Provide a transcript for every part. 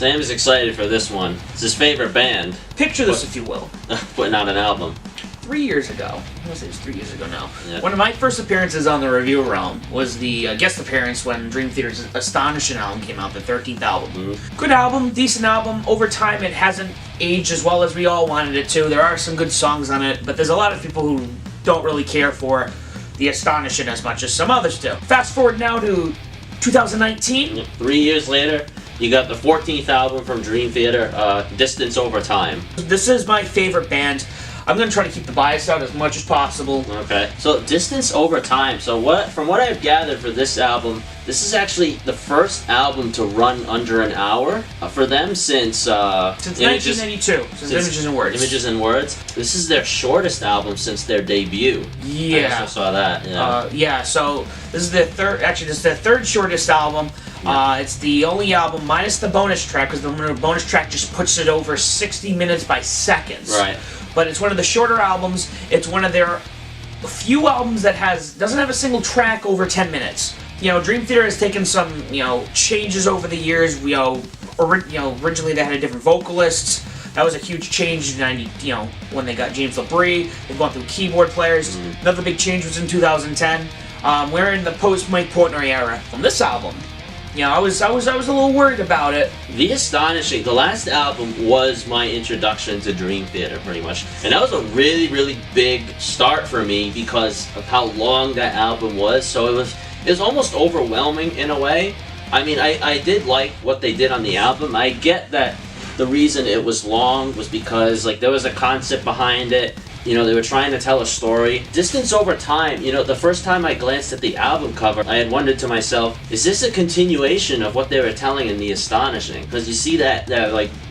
Sam is excited for this one. It's his favorite band. Picture this, if you will. Putting out an album. 3 years ago. I want to say it was 3 years ago now. Yeah. One of my first appearances on the Review Realm was the guest appearance when Dream Theater's Astonishing album came out, the 13th album. Mm-hmm. Good album, decent album. Over time, it hasn't aged as well as we all wanted it to. There are some good songs on it, but there's a lot of people who don't really care for the Astonishing as much as some others do. Fast forward now to 2019. 3 years later, you got the 14th album from Dream Theater, Distance Over Time. This is my favorite band. I'm going to try to keep the bias out as much as possible. Okay. So Distance Over Time. So from what I've gathered for this album, this is actually the first album to run under an hour for them since 1992. Since Images and Words. Images and Words. This is their shortest album since their debut. Yeah. I also saw that. Yeah. So this is their third. Actually, this is their third shortest album. Yeah. It's the only album minus the bonus track, because the bonus track just puts it over 60 minutes by seconds. Right. But it's one of the shorter albums. It's one of their few albums that doesn't have a single track over 10 minutes. Dream Theater has taken some, changes over the years. Originally they had a different vocalists. That was a huge change in when they got James LaBrie. They've gone through keyboard players. Mm-hmm. Another big change was in 2010. We're in the post-Mike Portnoy era. On this album, I was a little worried about it. The Astonishing, the last album was my introduction to Dream Theater, pretty much. And that was a really, really big start for me because of how long that album was. So it was almost overwhelming in a way. I mean, I did like what they did on the album. I get that the reason it was long was because there was a concept behind it. They were trying to tell a story. Distance Over Time, the first time I glanced at the album cover, I had wondered to myself, is this a continuation of what they were telling in The Astonishing? Because you see that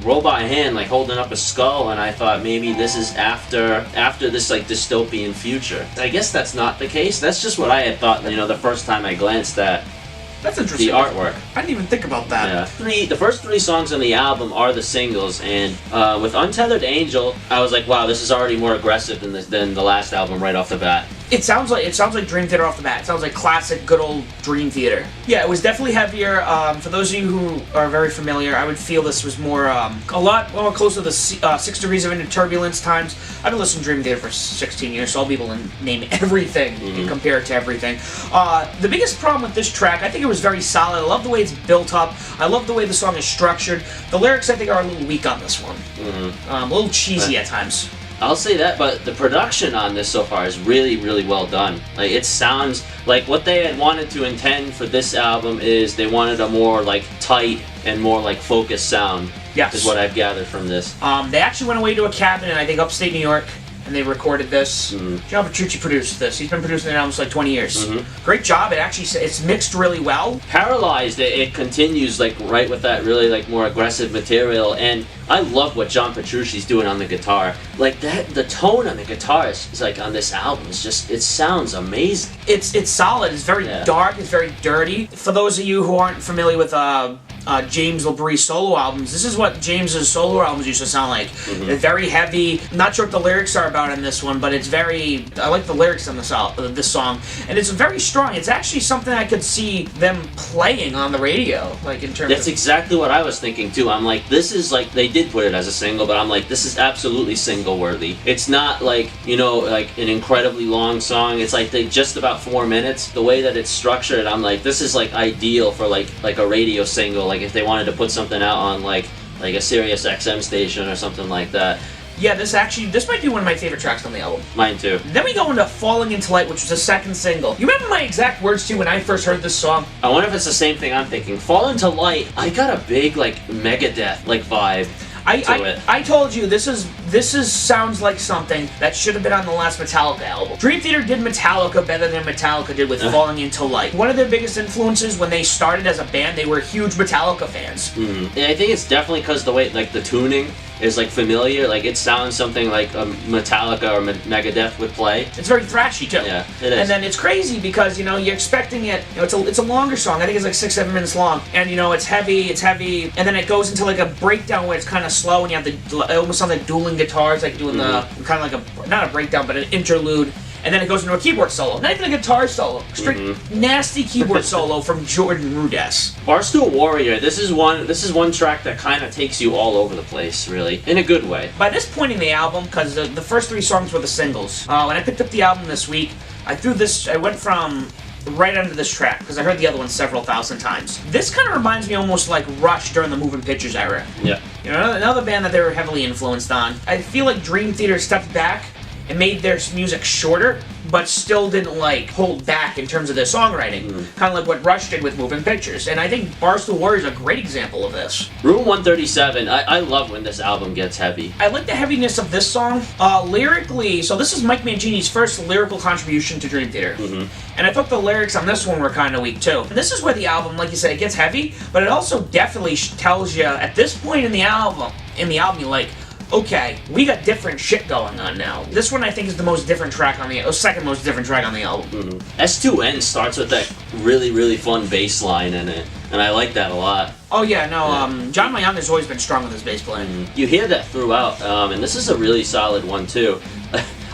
robot hand holding up a skull, and I thought maybe this is after this dystopian future. I guess that's not the case. That's just what I had thought, the first time I glanced at That's interesting. the artwork. I didn't even think about that. Yeah. The first three songs on the album are the singles, and with Untethered Angel, I was like, wow, this is already more aggressive than the last album right off the bat. It sounds like Dream Theater off the bat. It sounds like classic, good old Dream Theater. Yeah, it was definitely heavier. For those of you who are very familiar, I would feel this was more a lot more close to the 6 Degrees of Inner Turbulence times. I've been listening to Dream Theater for 16 years, so I'll be able to name everything and compare it to everything. The biggest problem with this track, I think it was very solid. I love the way it's built up. I love the way the song is structured. The lyrics, I think, are a little weak on this one. A little cheesy at times. I'll say that, but the production on this so far is really, really well done. It sounds like what they had wanted to intend for this album is they wanted a more tight and more focused sound. Yes. Is what I've gathered from this. They actually went away to a cabin in, I think, upstate New York, and they recorded this. John Petrucci produced this. He's been producing it almost 20 years. Great job. It's mixed really well. Paralyzed, it continues right with that really more aggressive material, and I love what John Petrucci's doing on the guitar. The tone on the guitar is on this album is just, it sounds amazing. It's solid. It's very dark. It's very dirty. For those of you who aren't familiar with James LaBrie solo albums, this is what James's solo albums used to sound like. They're very heavy. I'm not sure what the lyrics are about in this one, but it's very. I like the lyrics on this song, and it's very strong. It's actually something I could see them playing on the radio, in terms. That's exactly what I was thinking too. I'm like, this is they did put it as a single, but I'm like, this is absolutely single worthy. It's not an incredibly long song. It's just about 4 minutes. The way that it's structured, I'm like, this is ideal for a radio single. If they wanted to put something out on a Sirius XM station or something like that. Yeah, this might be one of my favorite tracks on the album. Mine too. Then we go into Falling Into Light, which was the second single. You remember my exact words too when I first heard this song? I wonder if it's the same thing I'm thinking. Fall Into Light, I got a big Megadeth vibe. I told you this sounds like something that should have been on the last Metallica album. Dream Theater did Metallica better than Metallica did with Falling Into Light. One of their biggest influences when they started as a band, they were huge Metallica fans. Yeah, I think it's definitely because the way the tuning is familiar. It sounds something like a Metallica or Megadeth would play. It's very thrashy too. Yeah, it is. And then it's crazy because you're expecting it. It's a longer song. I think it's 6-7 minutes long, and it's heavy, and then it goes into a breakdown where it's kind of slow, and you have it almost sounds like dueling guitars, doing the kind of not a breakdown but an interlude. and then it goes into a keyboard solo. Not even a guitar solo. Straight nasty keyboard solo from Jordan Rudess. Barstool Warrior. This is one track that kind of takes you all over the place, really, in a good way. By this point in the album, because the first 3 songs were the singles, when I picked up the album this week, I went from right under this track, because I heard the other one several thousand times. This kind of reminds me almost like Rush during the Moving Pictures era. Yeah. You know, another band that they were heavily influenced on. I feel like Dream Theater stepped back and made their music shorter, but still didn't, like, hold back in terms of their songwriting. Kind of like what Rush did with Moving Pictures. And I think Barstool Warrior is a great example of this. Room 137, I love when this album gets heavy. I like the heaviness of this song. Lyrically, so this is Mike Mangini's first lyrical contribution to Dream Theater. And I thought the lyrics on this one were kind of weak, too. And this is where the album, like you said, it gets heavy, but it also definitely tells you, at this point in the album, you're like, okay, we got different shit going on now. This one I think is the most different track on the second most different track on the album. S2N starts with that really, really fun bass line in it, and I like that a lot. Oh yeah, no, John Mayung has always been strong with his bass playing. You hear that throughout, and this is a really solid one too.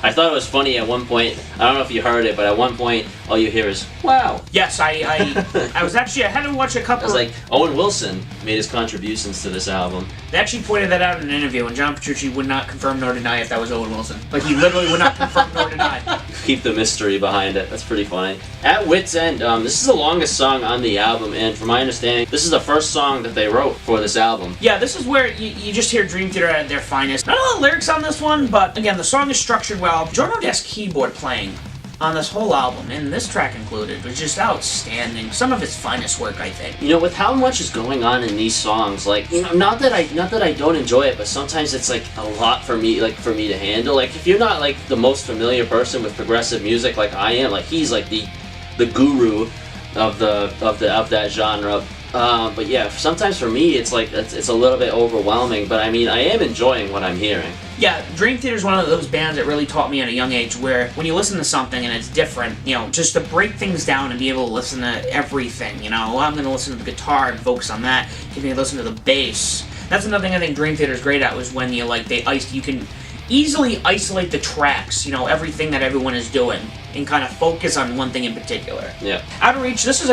I thought it was funny at one point. I don't know if you heard it, but at one point, all you hear is "wow." Yes, I was actually, I had to watch a couple. I was like, Owen Wilson made his contributions to this album. They actually pointed that out in an interview, and John Petrucci would not confirm nor deny if that was Owen Wilson. Like, he literally would not confirm nor deny. Keep the mystery behind it. That's pretty funny. At Wit's End, this is the longest song on the album, and from my understanding, this is the first song that they wrote for this album. Yeah, this is where you just hear Dream Theater at their finest. Not a lot of lyrics on this one, but again, the song is structured well. Jordan Rudess keyboard playing on this whole album, and this track included, was just outstanding. Some of his finest work, I think. You know, with how much is going on in these songs, like, you know, not that I don't enjoy it, but sometimes it's like a lot for me to handle. Like, if you're not like the most familiar person with progressive music like I am, like he's like the guru of that genre. But yeah, sometimes for me it's like it's a little bit overwhelming. But I mean, I am enjoying what I'm hearing. Yeah, Dream Theater is one of those bands that really taught me at a young age where when you listen to something and it's different, you know, just to break things down and be able to listen to everything, you know, I'm going to listen to the guitar and focus on that, you can listen to the bass. That's another thing I think Dream Theater is great at, was when you can easily isolate the tracks, you know, everything that everyone is doing, and kind of focus on one thing in particular. Yeah. Out of Reach, this is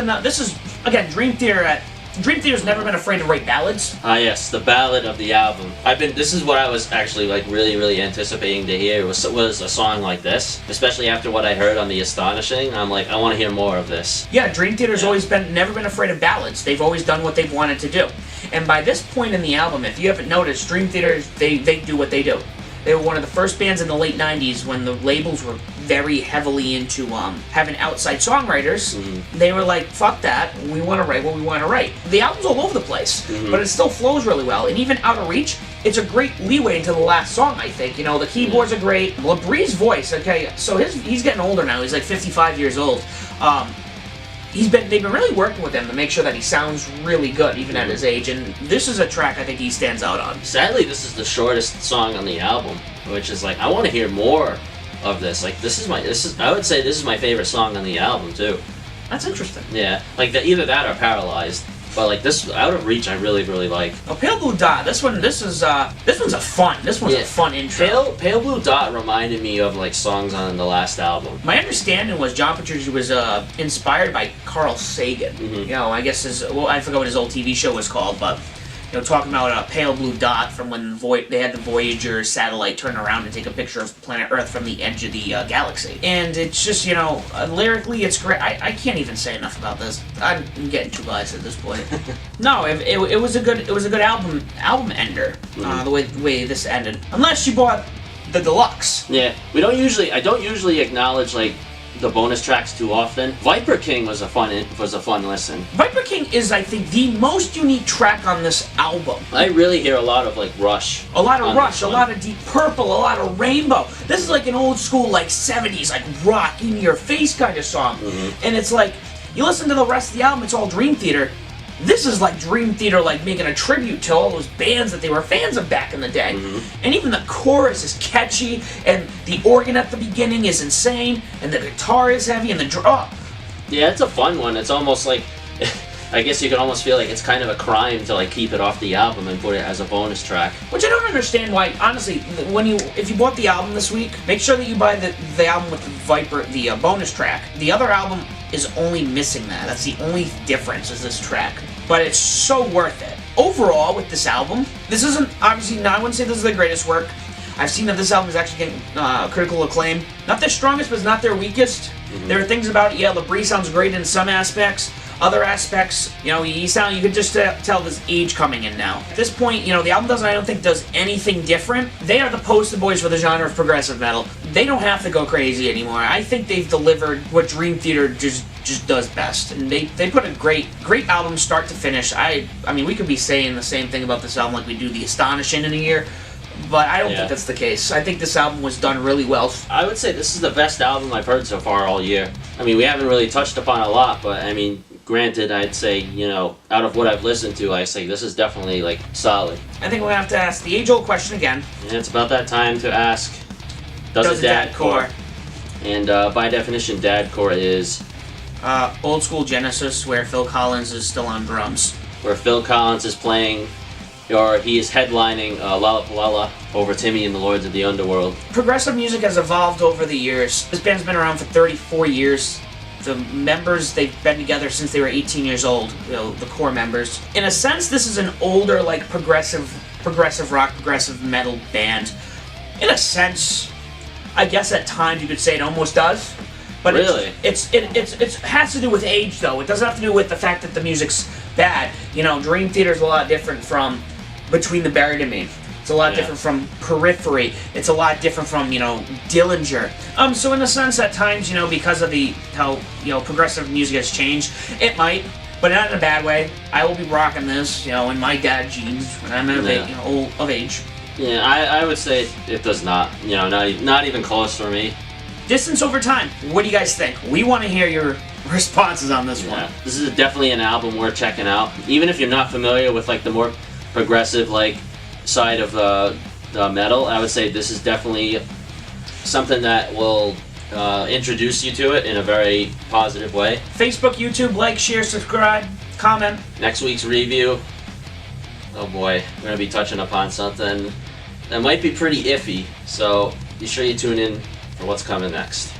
again, Dream Theater's never been afraid to write ballads. Yes, the ballad of the album. This is what I was actually like really, really anticipating to hear was a song like this, especially after what I heard on The Astonishing. I'm like, I want to hear more of this. Yeah, Dream Theater's always never been afraid of ballads. They've always done what they've wanted to do. And by this point in the album, if you haven't noticed, Dream Theater, they do what they do. They were one of the first bands in the late 90s when the labels were very heavily into having outside songwriters. They were like, fuck that, we want to write what we want to write. The album's all over the place, but it still flows really well. And even Out of Reach, it's a great leeway into the last song, I think. You know, the keyboards are great. Labrie's voice, okay, so he's getting older now. He's like 55 years old. They've been really working with him to make sure that he sounds really good, even at his age, and this is a track I think he stands out on. Sadly, this is the shortest song on the album, which is like, I want to hear more of this. Like, I would say this is my favorite song on the album, too. That's interesting. Yeah, like, either that or Paralyzed. But like this, Out of Reach, I really, really like. Oh, Pale Blue Dot. This one's a fun intro. Pale Blue Dot reminded me of like songs on the last album. My understanding was John Petrucci was inspired by Carl Sagan. You know, I guess I forgot what his old TV show was called, but you know, talking about a pale blue dot from when they had the Voyager satellite turn around and take a picture of planet Earth from the edge of the galaxy. And it's just, you know, lyrically, it's great. I can't even say enough about this. I'm getting too biased at this point. No, it was a good album ender. The way this ended, unless you bought the deluxe. Yeah, I don't usually acknowledge like the bonus tracks too often. Viper King was a fun listen. Viper King is, I think, the most unique track on this album. I really hear a lot of like Rush. A lot of Rush, a lot of Deep Purple, a lot of Rainbow. This is like an old school like 70s like rock in your face kind of song. And it's like, you listen to the rest of the album, it's all Dream Theater. This is like Dream Theater like making a tribute to all those bands that they were fans of back in the day. And even the chorus is catchy, and the organ at the beginning is insane, and the guitar is heavy, and the drum. Yeah, it's a fun one. It's almost like I guess you could almost feel like it's kind of a crime to like keep it off the album and put it as a bonus track. Which I don't understand why. Honestly, if you bought the album this week, make sure that you buy the album with the bonus track. The other album is only missing that. That's the only difference is this track. But it's so worth it. Overall, with this album, this isn't obviously. I wouldn't say this is their greatest work. I've seen that this album is actually getting critical acclaim. Not their strongest, but it's not their weakest. Mm-hmm. There are things about it. Yeah, Labrie sounds great in some aspects. Other aspects, you could just tell there's age coming in now. At this point, the album I don't think does anything different. They are the poster boys for the genre of progressive metal. They don't have to go crazy anymore. I think they've delivered what Dream Theater just does best. And they put a great album start to finish. I mean, we could be saying the same thing about this album like we do The Astonishing in a year. But I don't think that's the case. I think this album was done really well. I would say this is the best album I've heard so far all year. I mean, we haven't really touched upon a lot, but I mean, granted, I'd say, out of what I've listened to, I say this is definitely, like, solid. I think we're going to have to ask the age-old question again. And it's about that time to ask, does it dadcore? And by definition, dadcore is... old-school Genesis, where Phil Collins is still on drums. Where Phil Collins is playing... or he is headlining Lollapalooza over Timmy and the Lords of the Underworld. Progressive music has evolved over the years. This band's been around for 34 years. The members, they've been together since they were 18 years old, the core members. In a sense, this is an older, like, progressive rock, progressive metal band. In a sense, I guess at times you could say it almost does. But really? It has to do with age, though. It doesn't have to do with the fact that the music's bad. Dream Theater's a lot different from Between the Buried and Me. It's a lot different from Periphery. It's a lot different from, Dillinger. So in a sense, at times, because of how progressive music has changed, it might, but not in a bad way. I will be rocking this, in my dad jeans when I'm of age. Yeah, I would say it does not. Not even close for me. Distance over time. What do you guys think? We want to hear your responses on this one. This is definitely an album worth checking out. Even if you're not familiar with like the more progressive side of metal, I would say this is definitely something that will introduce you to it in a very positive way. Facebook, YouTube, like, share, subscribe, comment. Next week's review, oh boy, we're going to be touching upon something that might be pretty iffy, so be sure you tune in for what's coming next.